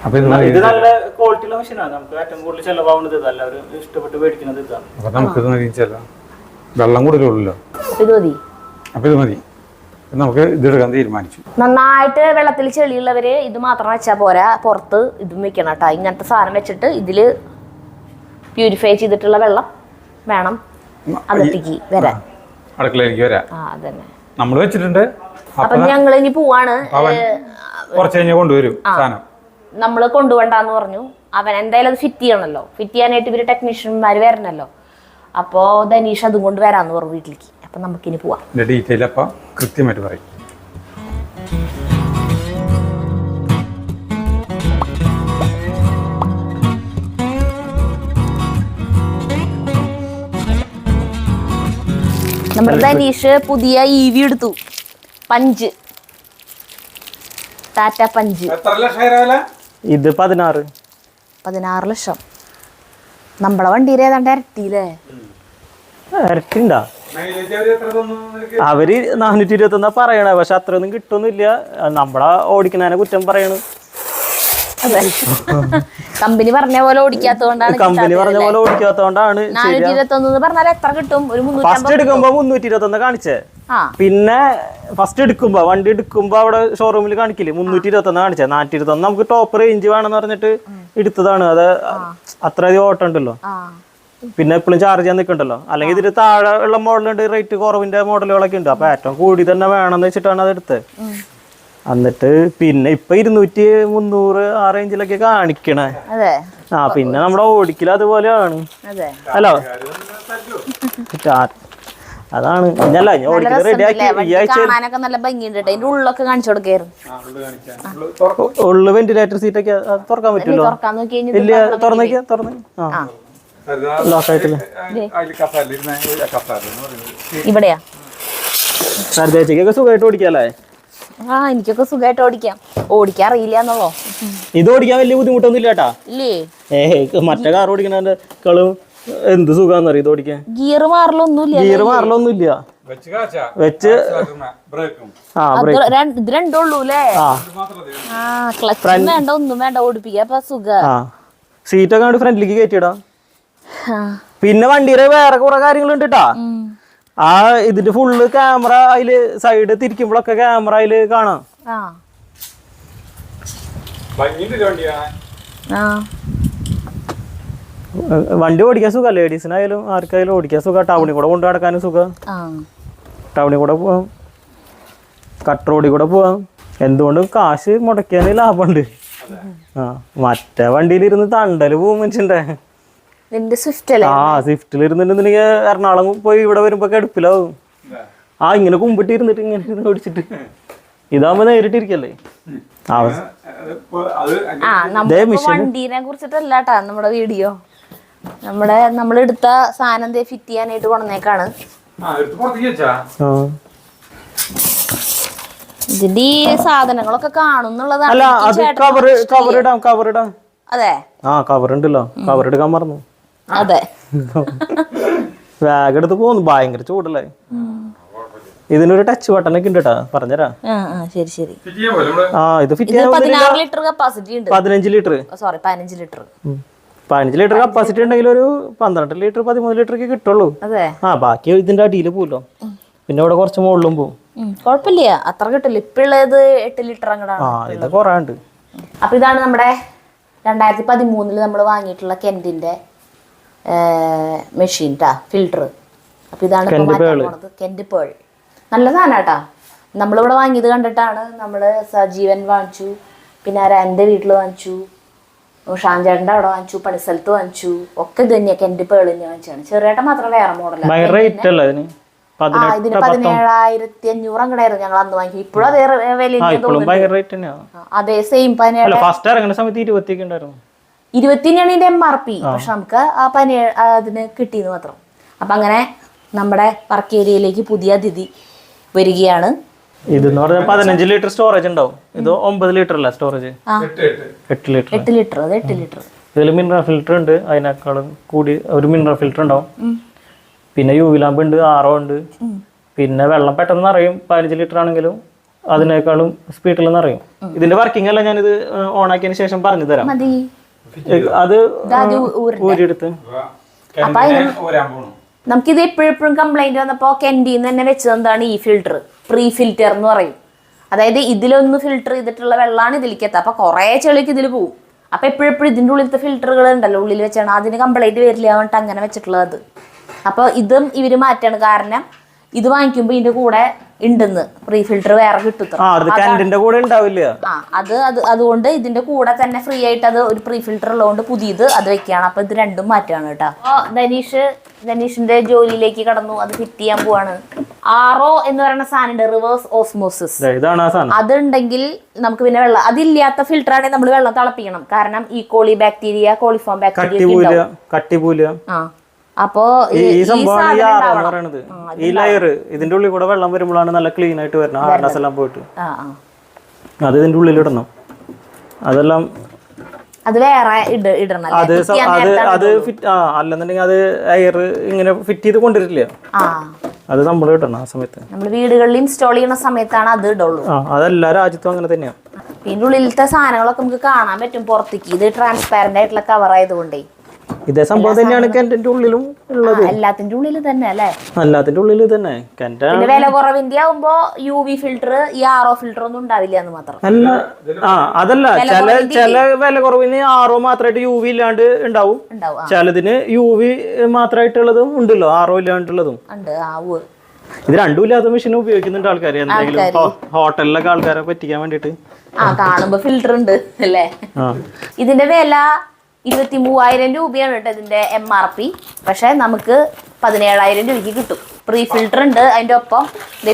ഇത് നല്ല ക്വാളിറ്റിയുള്ള മെഷീനാണ്. നമുക്ക് ഏറ്റവും കൂടുതൽ ചെലവാകുന്നത് ഇതല്ല, എല്ലാവരും ഇഷ്ടപ്പെട്ട് മേടിക്കുന്നത് ഇതാണ്. വെള്ളം കൂടുതലല്ലോ. അപ്പൊ ഇത് മതി, നമുക്ക് ഇതെടുക്കാൻ തീരുമാനിച്ചു. നന്നായിട്ട് വെള്ളത്തിൽ ചെളിയുള്ളവര് ഇത് മാത്രം വെച്ചാൽ പോരാ, പുറത്ത് ഇതും വെക്കണം കേട്ടോ. ഇങ്ങനത്തെ സാധനം വെച്ചിട്ട് ഇതില് പ്യൂരിഫൈ ചെയ്തിട്ടുള്ള വെള്ളം വേണം അകത്തേക്ക് വരാൻ, അടുക്കളയിലേക്ക് വരാൻ. അതന്നെ നമ്മൾ വെച്ചിട്ടുണ്ട്. അപ്പൊ ഞങ്ങൾ ഇനി പോവാണ്. കുറച്ച് കഴിഞ്ഞ് കൊണ്ടുവരും സാധനം. നമ്മള് കൊണ്ടുപോണ്ടെന്ന് പറഞ്ഞു. അവൻ എന്തായാലും അത് ഫിറ്റ് ചെയ്യണല്ലോ. ഫിറ്റ് ചെയ്യാനായിട്ട് ഇവര് ടെക്നീഷ്യന്മാർ വരണല്ലോ. അപ്പോ ധനീഷ് അതും കൊണ്ട് വരാന്ന് പറഞ്ഞു വീട്ടിലേക്ക്. അപ്പൊ നമുക്കിനി പോവാം. ഡീറ്റെയിൽ അപ്പൊ കൃത്യമായിട്ട് പറയും. നമ്മുടെ ധനീഷ് പുതിയ EV എടുത്തു, 5. ടാറ്റ പഞ്ച്. എത്ര ലക്ഷം? ഇത് 16. 16 ലക്ഷം. നമ്മളെ വണ്ടിയിൽ ഏതാണ്ട് ഇരട്ടിയില്ലേ? ഇരട്ടിണ്ടാ? അവര് 421 പറയണ, പക്ഷെ അത്രയൊന്നും കിട്ടുന്നില്ല. നമ്മളെ ഓടിക്കുന്നതിനെ കുറ്റം പറയണു. അതെ, കമ്പനി പറഞ്ഞ പോലെ ഓടിക്കാത്തോണ്ടാണ്. 421 പറഞ്ഞാൽ എത്ര കിട്ടും? ഒരു 350. ഫസ്റ്റ് എടുക്കുമ്പോ 321 കാണിച്ചേ. പിന്നെ ഫസ്റ്റ് എടുക്കുമ്പോ വണ്ടി എടുക്കുമ്പോ അവിടെ ഷോറൂമിൽ കാണിക്കില്ലേ 321 കാണിച്ചേ. 421 നമുക്ക് ടോപ്പ് റേഞ്ച് വേണമെന്ന് പറഞ്ഞിട്ട് എടുത്തതാണ്. അത് അത്രയധികം ഓട്ടം ഉണ്ടല്ലോ, പിന്നെ എപ്പോഴും ചാർജ് ചെയ്യാൻ നിൽക്കണ്ടല്ലോ. അല്ലെങ്കിൽ ഇതിന് താഴെ ഉള്ള മോഡലുണ്ട്, റേറ്റ് കുറവിന്റെ മോഡലുകളൊക്കെ ഉണ്ട്. അപ്പൊ ഏറ്റവും കൂടി തന്നെ വേണമെന്ന് വെച്ചിട്ടാണ് അത് എടുത്തത്. എന്നിട്ട് പിന്നെ ഇപ്പൊ 200, 300 ആ റേഞ്ചിലൊക്കെ കാണിക്കണേ. പിന്നെ നമ്മുടെ ഓടിക്കൽ അതുപോലെയാണ്. ഹലോ, അതാണ് ഓടിക്കൽ റെഡിയാക്കി ഈ ആഴ്ച. ഉള്ളു വെന്റിലേറ്റർ സീറ്റൊക്കെ തുറക്കാൻ പറ്റുമല്ലോ? ഇല്ല, തുറന്നേക്കാ. ലോക്കായിട്ടില്ല. ഇവിടെയാ സരദേശിക്കൊക്കെ സുഖമായിട്ട് ഓടിക്കാല്ലേ? എനിക്കൊക്കെ സുഖമായിട്ട് ഓടിക്കാൻ അറിയില്ലെന്നോ. ഇത് ഓടിക്കാൻ വലിയ ബുദ്ധിമുട്ടൊന്നും ഇല്ല കേട്ടാ. മറ്റേ കാർ ഓടിക്കണേക്കാളും എന്ത് സുഖാന്നറിയ ഇത് ഓടിക്കാൻ. ഗിയർ മാറലൊന്നുമില്ല. വെച്ച് ഒന്നും വേണ്ട, ഓടിപ്പിക്കാ സുഖ. സീറ്റൊക്കെ കണ്ട് ഫ്രണ്ടിലേക്ക് കയറ്റിയിടാ. പിന്നെ വണ്ടിയുടെ വേറെ കുറെ കാര്യങ്ങളുണ്ട് കേട്ടാ. ആ ഇതിന്റെ ഫുള്ള് ക്യാമറ, അതില് സൈഡ് തിരിക്കുമ്പോഴൊക്കെ ക്യാമറ അതില് കാണാം. വണ്ടി ഓടിക്കാൻ സുഖം, ലേഡീസിനായാലും ആർക്കായാലും ഓടിക്കാൻ സുഖം. ടൗണിൽ കൂടെ കൊണ്ടു നടക്കാനും സുഖം. ടൗണിൽ കൂടെ പോവാം, കട്ട് റോഡിൽ കൂടെ പോവാം. എന്തുകൊണ്ടും കാശ് മുടക്കിയാൽ ലാഭമുണ്ട്. മറ്റേ വണ്ടിയിലിരുന്ന് തണ്ടല് പോകും മനുഷ്യന്റെ. സ്വിഫ്റ്റിൽ ഇരുന്നിട്ടുണ്ടെങ്കിൽ എറണാകുളം പോയി ഇവിടെ വരുമ്പോ കടുപ്പിലാവും. ഇങ്ങനെ കുമ്പിട്ട് ഇരുന്നിട്ട് ഇങ്ങനെ ഓടിച്ചിട്ട്. ഇതാകുമ്പോ നേരിട്ടിരിക്കല്ലേ. വണ്ടീനെ കുറിച്ചിട്ടല്ലാട്ടാ നമ്മുടെ വീഡിയോ. നമ്മളെടുത്ത സാധനം ഫിറ്റ് ചെയ്യാനായിട്ട് കൊണ്ടുവന്നേക്കാണ്. ഇതിന്റെ ഈ സാധനങ്ങളൊക്കെ കാണുന്നുള്ളതാണ്. അതെ, കവർ ഉണ്ടല്ലോ, കവർ എടുക്കാൻ മറന്നു. അതെ, ബാഗ് എടുത്ത് പോന്നു. ഭയങ്കര ചൂടല്ലേ. ഇതിനൊരു ടച്ച് ബട്ടണൊക്കെ ഉണ്ട് കേട്ടാ, പറഞ്ഞുതരാം. ശരി ശരി. ഇത് ഫിറ്റ് ചെയ്യാൻ 16 ലിറ്റർ കപ്പാസിറ്റി ഉണ്ട്. 15 ലിറ്റർ 15 ലിറ്റർ 15 ലിറ്റർ കപ്പാസിറ്റി ഉണ്ടെങ്കിൽ ഒരു 12 ലിറ്റർ 13 ലിറ്റർ ഒക്കെ കിട്ടുള്ളൂ. ബാക്കി ഇതിന്റെ അടിയിൽ പോലോ. പിന്നെ ഇവിടെ കുറച്ച് മുകളിലും പോവും. കുഴപ്പമില്ല, അത്ര കിട്ടില്ല. ഇപ്പുള്ളത് 8 ലിറ്റർ അങ്ങോട്ടാണ്. ഇത് കുറവുണ്ട്. അപ്പൊ ഇതാണ് നമ്മുടെ 2013 നമ്മൾ വാങ്ങിയിട്ടുള്ള കെന്റിന്റെ മെഷീൻ ഫിൽട്ടർ. അപ്പൊ ഇതാണ് കെന്റ് പേൾ. നല്ല സാധനട്ടാ. നമ്മളിവിടെ വാങ്ങിയത് കണ്ടിട്ടാണ് നമ്മള് സജീവൻ വാങ്ങിച്ചു, പിന്നെ എൻ്റെ വീട്ടിൽ വാങ്ങിച്ചു, ഷാൻചേട്ടൻ്റെ അവിടെ വാങ്ങിച്ചു, പണിസ്ഥലത്ത് വാങ്ങിച്ചു. ഒക്കെ ഇത് തന്നെയാ, കെന്റ് പേൾ തന്നെ വാങ്ങിച്ചാണ്. ചെറിയേട്ടൻ മാത്രം വേറെ മോഡലാണ്. ഇതിന് 17,500 അങ്ങടായിരുന്നു ഞങ്ങൾ അന്ന് വാങ്ങി. ഇപ്പോഴും അതേ വില, അതേ സെയിം. 20 MRP. പക്ഷെ നമുക്ക് ആ 17 അതിന് കിട്ടിയെന്ന് മാത്രം. അപ്പൊ അങ്ങനെ നമ്മുടെ വർക്ക് ഏരിയയിലേക്ക് പുതിയ അതിഥി വരികയാണ്. ഇതെന്ന് പറഞ്ഞാൽ 15 ലിറ്റർ സ്റ്റോറേജ് ഉണ്ടാവും. ഇത് 9 ലിറ്റർ അല്ല സ്റ്റോറേജ്, 8 ലിറ്റർ. 8 ലിറ്റർ ഇതിൽ മിനറൽ ഫിൽറ്റർ ഉണ്ട്. അതിനേക്കാളും കൂടി ഒരു മിനറൽ ഫിൽറ്റർ ഉണ്ടാവും. പിന്നെ യു വി ലാമ്പ് ഉണ്ട്, RO ഉണ്ട്. പിന്നെ വെള്ളം പെട്ടെന്ന് നിറയും. 15 ലിറ്റർ ആണെങ്കിലും അതിനേക്കാളും സ്പീഡിൽ നിറയും. ഇതിന്റെ വർക്കിംഗ് അല്ല ഞാനിത് ഓൺ ആക്കിയതിന് ശേഷം പറഞ്ഞു തരാം. അത് ഊരിയെടുത്ത് നമുക്കിത് എപ്പോഴും കംപ്ലൈന്റ് വന്നപ്പോ കെന്റിന്ന് തന്നെ വെച്ചതെന്താണ് ഈ ഫിൽറ്റർ, പ്രീ ഫിൽറ്റർ എന്ന് പറയും. അതായത് ഇതിലൊന്ന് ഫിൽറ്റർ ചെയ്തിട്ടുള്ള വെള്ളമാണ് ഇതിലേക്ക് എത്തുക. അപ്പൊ കുറെ ചെളിക്ക് ഇതിൽ പോകും. അപ്പൊ എപ്പോഴും ഇതിന്റെ ഉള്ളിലത്തെ ഫിൽറ്ററുകൾ ഉണ്ടല്ലോ, ഉള്ളിൽ വെച്ചാണ്, അതിന് കംപ്ലൈന്റ് വരില്ല പറഞ്ഞിട്ട് അങ്ങനെ വെച്ചിട്ടുള്ളത്. അപ്പൊ ഇതും ഇവര് മാറ്റാണ്. കാരണം ഇത് വാങ്ങിക്കുമ്പോ ഇതിന്റെ കൂടെ ഉണ്ടെന്ന് പ്രീ ഫിൽറ്റർ വേറെ കിട്ടും. അതുകൊണ്ട് ഇതിന്റെ കൂടെ തന്നെ ഫ്രീ ആയിട്ട് അത് ഒരു പ്രീ ഫിൽറ്റർ ഉള്ളതുകൊണ്ട് പുതിയത് അത് വെക്കുകയാണ്. അപ്പൊ ഇത് രണ്ടും മാറ്റാണ് കേട്ടോ. ധനീഷിന്റെ ജോലിയിലേക്ക് കടന്നു. അത് ഫിറ്റ് ചെയ്യാൻ പോവാണ്. RO എന്ന് പറയുന്ന സാധനം, റിവേഴ്സ് ഓസ്മോസിസ്. അതുണ്ടെങ്കിൽ നമുക്ക് പിന്നെ വെള്ളം, അതില്ലാത്ത ഫിൽറ്റർ ആണെങ്കിൽ നമ്മൾ വെള്ളം തിളപ്പിക്കണം. കാരണം ഈ കോളി ബാക്ടീരിയ, കോളിഫോം ബാക്ടീരിയ അപ്പോ ഈ ലെയർ ഇതിന്റെ ഉള്ളിൽ കൂടെ വെള്ളം വരുമ്പോഴാണ് നല്ല ക്ലീൻ ആയിട്ട് വരുന്നത്. പോയിട്ട് അത് ഇതിൻ്റെ ഉള്ളിലിടണം. അതെല്ലാം അത് വേറെ ഇടണം അത് ഫിറ്റ് അല്ലെന്നുണ്ടെങ്കിൽ അത് എയർ ഇങ്ങനെ ഫിറ്റ് ചെയ്ത് കൊണ്ടുവരില്ല. അത് നമ്മൾ ഇടണം ആ സമയത്ത്. നമ്മൾ വീടുകളിൽ ഇൻസ്റ്റാൾ ചെയ്യുന്ന സമയത്താണ് അത് ഇടുള്ളൂ. അതെല്ലാ രാജ്യത്തും അങ്ങനെ തന്നെയാണ്. ഇതിൻ്റെ ഉള്ളിലത്തെ സാധനങ്ങളൊക്കെ നമുക്ക് കാണാൻ പറ്റും പുറത്തേക്ക്. ഇത് ട്രാൻസ്പാരന്റ് ആയിട്ടുള്ള കവർ ആയതുകൊണ്ടേ ഇതേ സംഭവം തന്നെയാണ് കിണറ്റിന്റെ ഉള്ളിലും ഉള്ളത്. എല്ലാത്തിന്റെ ഉള്ളിൽ തന്നെ അല്ലേ? എല്ലാത്തിന്റെ ഉള്ളിൽ തന്നെ. പിന്നെ വില കുറവിന്റെ ആവുമ്പോ UV ഫിൽറ്റർ ഈ RO ഫിൽറ്റർ ഒന്നും ഉണ്ടാവില്ല എന്ന് മാത്രം. അല്ല അതല്ല, ചില വില കുറവിന് RO മാത്രമായിട്ട് UV ഇല്ലാണ്ട് ഉണ്ടാവും. ചിലതിന് UV മാത്രമായിട്ടുള്ളതും ഉണ്ടല്ലോ, RO ഇല്ലാണ്ടുള്ളതും. ഇത് രണ്ടും ഇല്ലാത്ത മെഷീൻ ഉപയോഗിക്കുന്നുണ്ട് ആൾക്കാർ. എന്തെങ്കിലും ഹോട്ടലിലൊക്കെ ആൾക്കാരെ പറ്റിക്കാൻ വേണ്ടിട്ട് കാണുമ്പോ ഫിൽറ്റർ ഉണ്ട് അല്ലേ? ഇതിന്റെ വില 23,000 രൂപയാണ് കേട്ടോ ഇതിന്റെ MRP. പക്ഷെ നമുക്ക് 17,000 രൂപയ്ക്ക് കിട്ടും. പ്രീ ഫിൽറ്റർ ഉണ്ട് അതിന്റെ ഒപ്പം.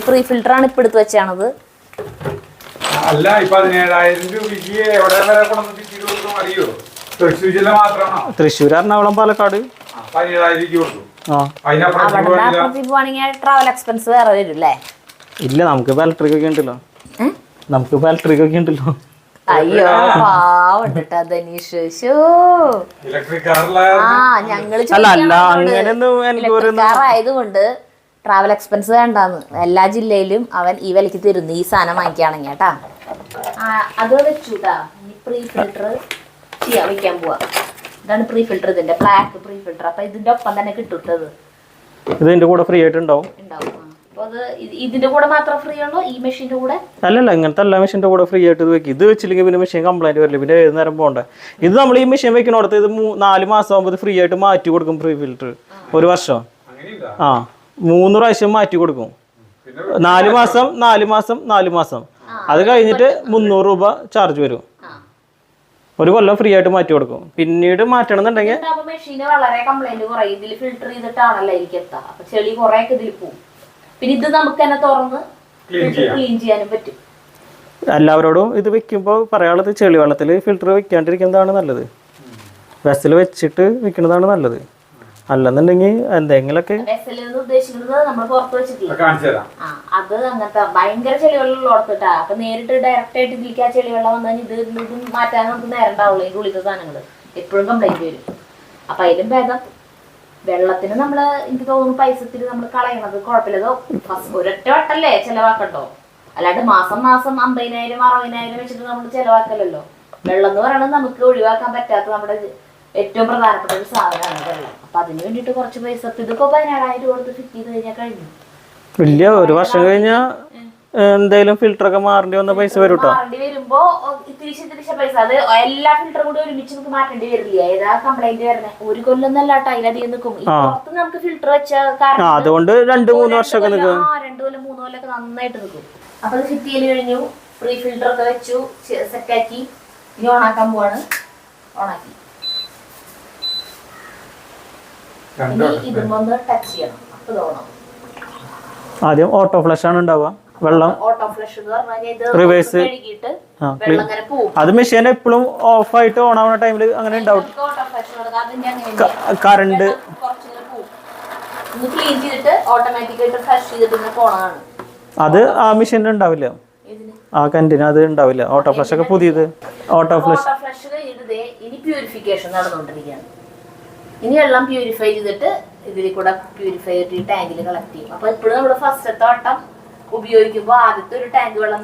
പ്രീ ഫിൽറ്റർ ആണ് ഇപ്പൊ എടുത്ത് വെച്ചാണത്. അല്ല, 17,000 രൂപയ്ക്ക് എവിടെ വരെ അറിയോ? തൃശ്ശൂർ ജില്ല മാത്രമാണോ? തൃശ്ശൂർ, എറണാകുളം, പാലക്കാട് 17,000 രൂപ കൊടുക്കും. ട്രാവൽ എക്സ്പെൻസ് വേറെ വരും അല്ലേ? ഇല്ല, നമുക്ക് ഇലക്ട്രിക് ഒക്കെ ഉണ്ടല്ലോ. അയ്യോ പാവണ്ടിട്ടാ ധനീഷ്. ഞങ്ങള് ആയതുകൊണ്ട് ട്രാവൽ എക്സ്പെൻസ് വേണ്ടാന്ന് എല്ലാ ജില്ലയിലും അവൻ ഈ വിലക്ക് തരുന്നു ഈ സാധനം വാങ്ങിക്കുകയാണെങ്കിൽ കേട്ടാ. അത് വെച്ചുട്ടാ. പ്രീ ഫിൽറ്റർ വെക്കാൻ പോവാ. ഇതാണ് പ്രീ ഫിൽറ്റർ, ഇതിന്റെ ബ്ലാക്ക് പ്രീ ഫിൽറ്റർ. അപ്പൊ ഇതിന്റെ ഒപ്പം തന്നെ കിട്ടുന്നത്. ഇതിന്റെ കൂടെ ഫ്രീ ആയിട്ട് ഉണ്ടാവും. ഇതിന്റെ കൂടെ മാത്രം ഫ്രീ ആണോ ഈ മെഷീന്റെ കൂടെ? അല്ലല്ല, ഇങ്ങനത്തെ എല്ലാ മെഷീന്റെ കൂടെ ഫ്രീ ആയിട്ട് ഇത് വെക്കും. ഇത് വെച്ചില്ലെങ്കിൽ പിന്നെ മെഷീൻ കംപ്ലൈന്റ് വരില്ല, പിന്നെ ഏത് നേരം പോകണ്ടേ. ഇത് നമ്മൾ ഈ മെഷീൻ വെക്കണോടത്ത് ഇത് 4 മാസം ആകുമ്പോൾ ഫ്രീ ആയിട്ട് മാറ്റി കൊടുക്കും. പ്രീ ഫിൽറ്റർ 1 വർഷം 3 പ്രാവശ്യം മാറ്റി കൊടുക്കും. 4 മാസം 4 മാസം 4 മാസം. അത് കഴിഞ്ഞിട്ട് 300 രൂപ ചാർജ് വരും. 1 കൊല്ലം ഫ്രീ ആയിട്ട് മാറ്റി കൊടുക്കും. പിന്നീട് മാറ്റണമെന്നുണ്ടെങ്കിൽ മെഷീന് വളരെ കംപ്ലൈന്റ് കുറയും. ഇതിൽ ഫിൽറ്റർ ചെയ്തിട്ടാണല്ലോ എനിക്ക് എത്താം. അപ്പൊ ചെളി കുറെ ഇതിൽ പോകും. പിന്നെ ഇത് നമുക്ക് തന്നെ തുറന്ന് ക്ലീൻ ചെയ്യാനും പറ്റും. എല്ലാവരോടും ഇത് വെക്കുമ്പോൾ പറയാനുള്ളത് ചെളി വെള്ളത്തിൽ ഫിൽറ്റർ വെക്കാണ്ടിരിക്കുന്നതാണ് നല്ലത്. വെസൽ വെച്ചിട്ട് വെക്കുന്നതാണ് നല്ലത്. അല്ലെന്നുണ്ടെങ്കിൽ എന്തെങ്കിലുമൊക്കെ ഉദ്ദേശിക്കുന്നത് നമ്മൾ പുറത്ത് വെച്ചിട്ടില്ല. അത് അങ്ങനത്തെ ഭയങ്കര ചെളിവെള്ളം ഉള്ളോടത്തിട്ടാ. അപ്പൊ നേരിട്ട് ഡയറക്റ്റ് ആയിട്ട് ഇതിലേക്ക് ആ ചെളിവെള്ളം വന്നാൽ ഇത് മാറ്റാൻ നമുക്ക് നേരം ഉണ്ടാവുള്ളൂ. ഇതിന്റെ ഉള്ളിലത്തെ സാധനങ്ങൾ എപ്പോഴും കംപ്ലൈന്റ് വരും. അപ്പൊ അതിലും ഭേദം വെള്ളത്തിന് നമ്മള് എനിക്ക് തോന്നുന്നു പൈസത്തിന് നമ്മൾ കളയണത് കുഴപ്പമില്ലതോ. ഒരൊറ്റ വട്ടല്ലേ ചെലവാക്കണ്ടോ? അല്ലാണ്ട് മാസം 50,000 60,000 വെച്ചിട്ട് നമ്മൾ ചെലവാക്കലല്ലോ. വെള്ളം എന്ന് പറയുന്നത് നമുക്ക് ഒഴിവാക്കാൻ പറ്റാത്ത നമ്മുടെ ഏറ്റവും പ്രധാനപ്പെട്ട ഒരു സാധനമാണ് വെള്ളം. അപ്പൊ അതിന് വേണ്ടിട്ട് കുറച്ച് പൈസ ഇതിപ്പോ 17,000 കൊടുത്ത് ഫിറ്റ് ചെയ്ത് കഴിഞ്ഞാൽ കഴിഞ്ഞു. ഇല്ല, 1 വർഷം കഴിഞ്ഞാൽ എന്തായാലും ഫിൽറ്റർ ഒക്കെ മാറേണ്ടി വന്ന പൈസ വരും കേട്ടോ. മാറേണ്ടി വരുമ്പോ തിരിച്ച് പൈസ. അത് എല്ലാ ഫിൽറ്ററും കൂടി ഒരുമിച്ച് നമുക്ക് മാറ്റേണ്ടി വരില്ല. ഏതാ കംപ്ലൈന്റ് വരണേ 1 കൊല്ലം എന്നല്ലാട്ടോ അതിലധികം നിൽക്കും. പുറത്ത് നമുക്ക് ഫിൽറ്റർ വെച്ച അതുകൊണ്ട് 2-3 വർഷമൊക്കെ നിൽക്കും. 2 കൊല്ലം 3 കൊല്ലം ഒക്കെ നന്നായിട്ട് നിൽക്കും. അപ്പൊ അത് ഫിറ്റ് ചെയ്ത് കഴിഞ്ഞു. പ്രീ ഫിൽറ്റർ ഒക്കെ വെച്ചു, സെറ്റാക്കി. ഇനി ഓണാക്കാൻ പോവാണ്. ഓണാക്കി ഇതൊന്ന് ടച്ച് ചെയ്യണം. അപ്പൊ തോന്നും ആദ്യം ഓട്ടോ ഫ്ലഷ് ആണ് ഉണ്ടാവുക. വെള്ളം ഓട്ടോ ഫ്ലഷ് എന്ന് പറഞ്ഞാൽ റിവേഴ്സ് അത് മെഷീൻ എപ്പോഴും ഓഫ് ആയിട്ട് ഓൺ ആവുന്ന ടൈമിൽ അങ്ങനെ ഉണ്ടാവും. കറണ്ട് അത് ആ മെഷീനിൽ ഉണ്ടാവില്ല. ആ കണ്ടിന് അത് ഉണ്ടാവില്ല. ഓട്ടോ ഫ്ലഷ് ഒക്കെ പുതിയത് ഓട്ടോ ഫ്ലഷ്. ഇനി പ്യൂരിഫിക്കേഷൻ നടന്നുകൊണ്ടിരിക്കുകയാണ്. ഇനി വെള്ളം പ്യൂരിഫൈ ചെയ്തിട്ട് ഇതിൽ കൂടെ പ്യൂരിഫൈ ചെയ്തിട്ട് ടാങ്കിൽ കളക്ട് ചെയ്യും. അപ്പൊ ഇപ്പോഴും നമ്മുടെ ഫസ്റ്റത്തെ വട്ടം ഉപയോഗിക്കുമ്പോ ആദ്യത്തെ ഒരു ടാങ്ക് വെള്ളം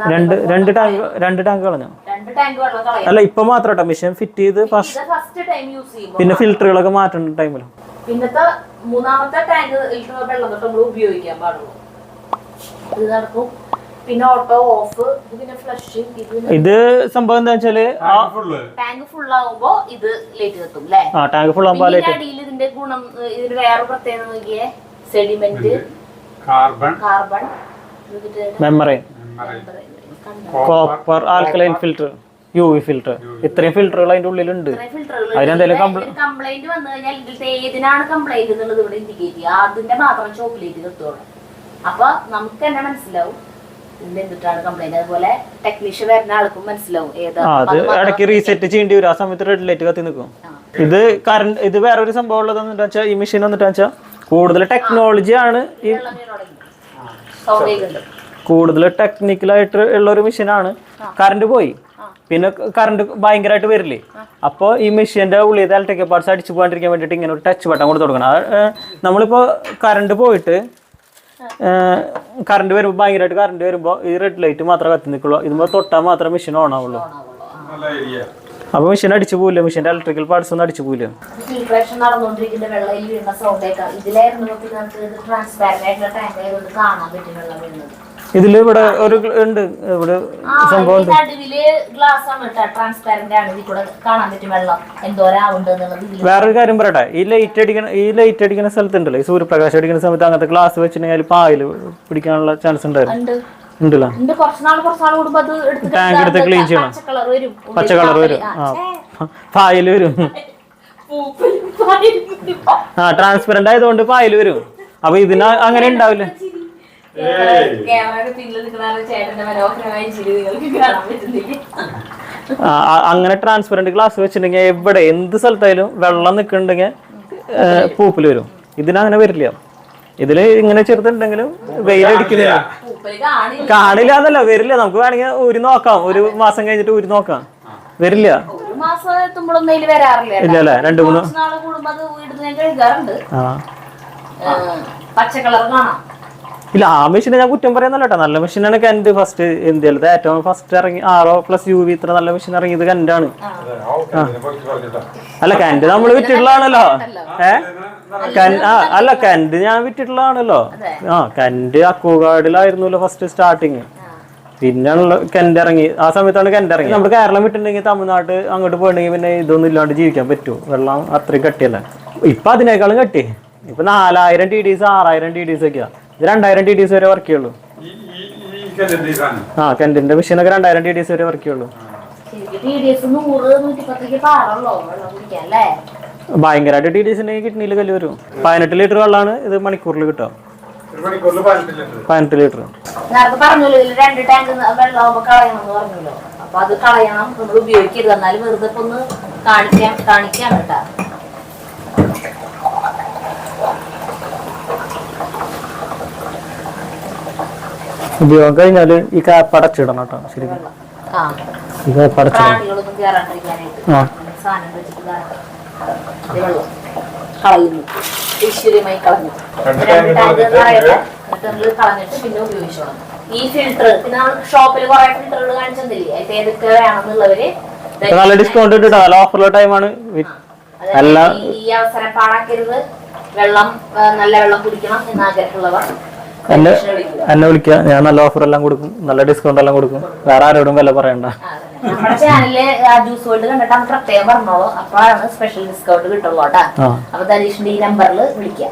രണ്ട് ടാങ്ക് കളഞ്ഞു. 2 ടാങ്ക് വെള്ളം കളയാം. അല്ല, ഇപ്പൊ മാത്രം മെഷീൻ ഫിറ്റ് ചെയ്ത് ഫസ്റ്റ് ടൈം യൂസ് ചെയ്യുമ്പോൾ പിന്നെ ഫിൽറ്ററുകളൊക്കെ മാറ്റുന്ന ടൈമിലും പിന്നത്തെ 3ാമത്തെ ടാങ്ക് വെള്ളം തൊട്ട് നമ്മൾ ഉപയോഗിക്കാൻ പാടുള്ളൂ. ഇത് നടക്കും. പിന്നെ ഓട്ടോ ഓഫ്, പിന്നെ ഫ്ലഷ്. ഇത് സംഭവം എന്താ വെച്ചാല് ടാങ്ക് ഫുൾ ആകുമ്പോ ഇത് ലൈറ്റ് കത്തും അല്ലേ? ടാങ്ക് ഫുൾ ആകുമ്പോൾ അടിയിൽ ഇതിന്റെ ഗുണം, ഇതിന് വേറെ പ്രത്യേകത നോക്കിയേ. Sediment, carbon, membrane, copper, alkaline filter, UV filter. ഇത്രയും ഫിൽറ്ററുകൾ അതിന്റെ ഉള്ളിലുണ്ട്. അതിനെന്തെങ്കിലും കംപ്ലൈന്റ് വന്നു കഴിഞ്ഞാൽ ഇതിലത്തെ ഏതിനാണ് കംപ്ലൈന്റ് എന്നുള്ളത് ഇവിടെ ഇൻഡിക്കേറ്റ് ചെയ്യുക. അതിന്റെ മാത്രം ചോക്ലേറ്റ് കത്തുള്ളൂ. അപ്പൊ നമുക്ക് തന്നെ മനസ്സിലാവും ഇതിന്റെ എന്തിട്ടാണ് കംപ്ലൈന്റ്. അതുപോലെ ടെക്നീഷ്യൻ വരുന്ന ആൾക്കും മനസ്സിലാവും ഏതാ. അത് ഇടയ്ക്ക് റീസെറ്റ് ചെയ്യേണ്ടി വരും. ആ സമയത്ത് റെഡ് ലൈറ്റ് കത്തി നിൽക്കും. ഇത് കറണ്ട്. ഇത് വേറൊരു സംഭവം ഉള്ളതെന്ന് വെച്ചാൽ ഈ മെഷീൻ വന്നിട്ട് വെച്ചാൽ കൂടുതൽ ടെക്നോളജി ആണ്. ഈ കൂടുതൽ ടെക്നിക്കലായിട്ട് ഉള്ള ഒരു മെഷീനാണ്. കറണ്ട് പോയി പിന്നെ കറണ്ട് ഭയങ്കരമായിട്ട് വരില്ലേ, അപ്പോൾ ഈ മെഷീൻ്റെ ഉള്ളിൽ ഇലക്ട്രിക്കൽ പാർട്സ് അടിച്ചു പോകാണ്ടിരിക്കാൻ വേണ്ടിയിട്ട് ഇങ്ങനെ ഒരു ടച്ച് ബട്ടൺ കൊടുത്ത് കൊടുക്കണം. നമ്മളിപ്പോൾ കറണ്ട് പോയിട്ട് കറണ്ട് വരുമ്പോൾ ഭയങ്കരമായിട്ട് കറണ്ട് വരുമ്പോൾ ഈ റെഡ് ലൈറ്റ് മാത്രമേ കത്തി നിൽക്കുള്ളൂ. ഇതുമ്പോൾ തൊട്ടാൽ മാത്രമേ മെഷീൻ ഓൺ ആവുള്ളൂ. അപ്പോൾ മെഷീൻ അടിച്ചു പോകില്ല, മെഷീൻ്റെ ഇലക്ട്രിക്കൽ പാർട്സ് ഒന്നും അടിച്ചു പോകില്ല. നടന്നുകൊണ്ടിരിക്കുന്ന വെള്ളം വീഴുന്ന സൗണ്ടേക്കാം ഇതിലായിരുന്നു ട്രാൻസ്പാരന്റ് ആയിട്ടുള്ള ടാങ്ക് ആയതുകൊണ്ട് കാണാൻ പറ്റും വെള്ളം വീഴുന്നത്. ഇതിൽ ഇവിടെ ഒരു ഉണ്ട്, ഇവിടെ സംഭവം ഉണ്ട്. വേറൊരു കാര്യം പറയട്ടെ, ഈ ലൈറ്റ് അടിക്കുന്ന സ്ഥലത്തുണ്ടല്ലോ, ഈ സൂര്യപ്രകാശം അടിക്കുന്ന സമയത്ത് അങ്ങനത്തെ ഗ്ലാസ് വെച്ചിട്ടുണ്ടെങ്കിൽ പായൽ പിടിക്കാനുള്ള ചാൻസ് ഉണ്ടായിരുന്നു. ഉണ്ടല്ലോ, ടാങ്ക് എടുത്ത് ക്ലീൻ ചെയ്യണം. പച്ച കളർ വരും, പായൽ വരും. ട്രാൻസ്പെറന്റ് ആയതുകൊണ്ട് പായൽ വരും. അപ്പൊ ഇതിന് അങ്ങനെ ഉണ്ടാവില്ല. അങ്ങനെ ട്രാൻസ്പെറന്റ് ഗ്ലാസ് വെച്ചിട്ടുണ്ടെങ്കിൽ എവിടെ എന്ത് സ്ഥലത്തായാലും വെള്ളം നിൽക്കുന്നുണ്ടെങ്കിൽ പൂപ്പിൽ വരും. ഇതിനങ്ങനെ വരില്ല. ഇതില് ഇങ്ങനെ ചെറുതുണ്ടെങ്കിലും വെയിലടിക്കുന്നില്ല, കാണില്ല എന്നല്ല, വരില്ല. നമുക്ക് വേണമെങ്കിൽ ഊരി നോക്കാം, ഒരു മാസം കഴിഞ്ഞിട്ട് ഊരി നോക്കാം, വരില്ല. ഇല്ല അല്ലേ, 2-3 ഇല്ല. ആ മെഷീനെ ഞാൻ കുറ്റം പറയുന്നല്ല കേട്ടോ, നല്ല മെഷീനാണ് കെന്റ്. ഫസ്റ്റ് ഇന്ത്യയിലത്തെ ഏറ്റവും ഫസ്റ്റ് ഇറങ്ങി RO+UV ഇത്ര നല്ല മെഷീൻ ഇറങ്ങിയത് കെന്റാണ്. അല്ല, കെന്റ് നമ്മൾ വിറ്റിട്ടുള്ളതാണല്ലോ. അല്ല, കെന്റ് ഞാൻ വിറ്റിട്ടുള്ളതാണല്ലോ. കെന്റ് അക്വാഗാർഡിലായിരുന്നല്ലോ ഫസ്റ്റ് സ്റ്റാർട്ടിങ്. പിന്നെയാണല്ലോ കെന്റ് ഇറങ്ങി. ആ സമയത്താണ് കെന്റ് ഇറങ്ങി. നമ്മുടെ കേരളം വിട്ടിട്ടുണ്ടെങ്കിൽ തമിഴ്നാട് അങ്ങോട്ട് പോയിട്ടുണ്ടെങ്കിൽ പിന്നെ ഇതൊന്നും ഇല്ലാണ്ട് ജീവിക്കാൻ പറ്റുമോ? വെള്ളം അത്രയും കട്ടിയല്ല. ഇപ്പൊ അതിനേക്കാളും കട്ടി. ഇപ്പൊ 4000 TDS 6000 TDS ഒക്കെയാ. ഇത് 2000 TDS വരെ വർക്ക് ചെയ്യുള്ളൂ. കെന്റിന്റെ മെഷീനൊക്കെ 2000 TDS വരെ വർക്ക് ചെയ്യുള്ളൂ. ഭയങ്കരമായിട്ട് TDS കിഡ്നിയിൽ കല്ല് വരും. 18 ലിറ്റർ വെള്ളമാണ് ഇത് മണിക്കൂറിൽ കിട്ടുക. 18 ലിറ്റർ. നേരത്തെ പറഞ്ഞല്ലോ, ഇതിൽ 2 ടാങ്ക് വെള്ളമാകുമ്പോ കളയണമെന്ന് പറഞ്ഞല്ലോ. അപ്പൊ അത് കളയണം, നമ്മൾ ഉപയോഗിക്കരുത്. എന്നാലും വെറുതെ ഇപ്പൊ ഒന്ന് കാണിക്കാൻ കേട്ടാ. ഉപയോഗം കഴിഞ്ഞാല് ഈ കാപ്പ് അടച്ചിടണം കേട്ടോ. ശരിക്കും ഈ കാപ്പ് അടച്ചിടണം. കളയുന്നു, ഐശ്വര്യമായി കളഞ്ഞു. 2 ടാങ്ക് കളഞ്ഞിട്ട് പിന്നെ ഉപയോഗിച്ചോളാം. ഈ ഫിൽറ്റർ പിന്നെ ഷോപ്പിൽ കുറെ ഫിൽറ്ററുകൾ കാണിച്ചെന്നില്ലേ, അതിൽ ഏതൊക്കെ വേണമെന്നുള്ളവര് നല്ല ഡിസ്കൗണ്ട് ഇട്ടിട്ടോ, നല്ല ഓഫറുള്ള ടൈമാണ്. ഈ അവസരം പാഴാക്കരുത്. വെള്ളം നല്ല വെള്ളം കുടിക്കണം എന്ന് ആഗ്രഹമുള്ളവർ എന്നെ വിളിക്കുക, ഞാൻ നല്ല ഓഫർ എല്ലാം കൊടുക്കും, നല്ല ഡിസ്കൗണ്ട് എല്ലാം കൊടുക്കും. വേറെ ആരോടും വില പറയണ്ട. നമ്മുടെ ചാനലില് ജ്യൂസ് വേൾഡ് കണ്ടിട്ട് പ്രത്യേകം പറഞ്ഞോളൂ, അപ്പോഴാണ് സ്പെഷ്യൽ ഡിസ്കൗണ്ട് കിട്ടുള്ളൂ കേട്ടാ. അപ്പൊ ധനീഷിന്റെ ഈ നമ്പറിൽ വിളിക്കാം.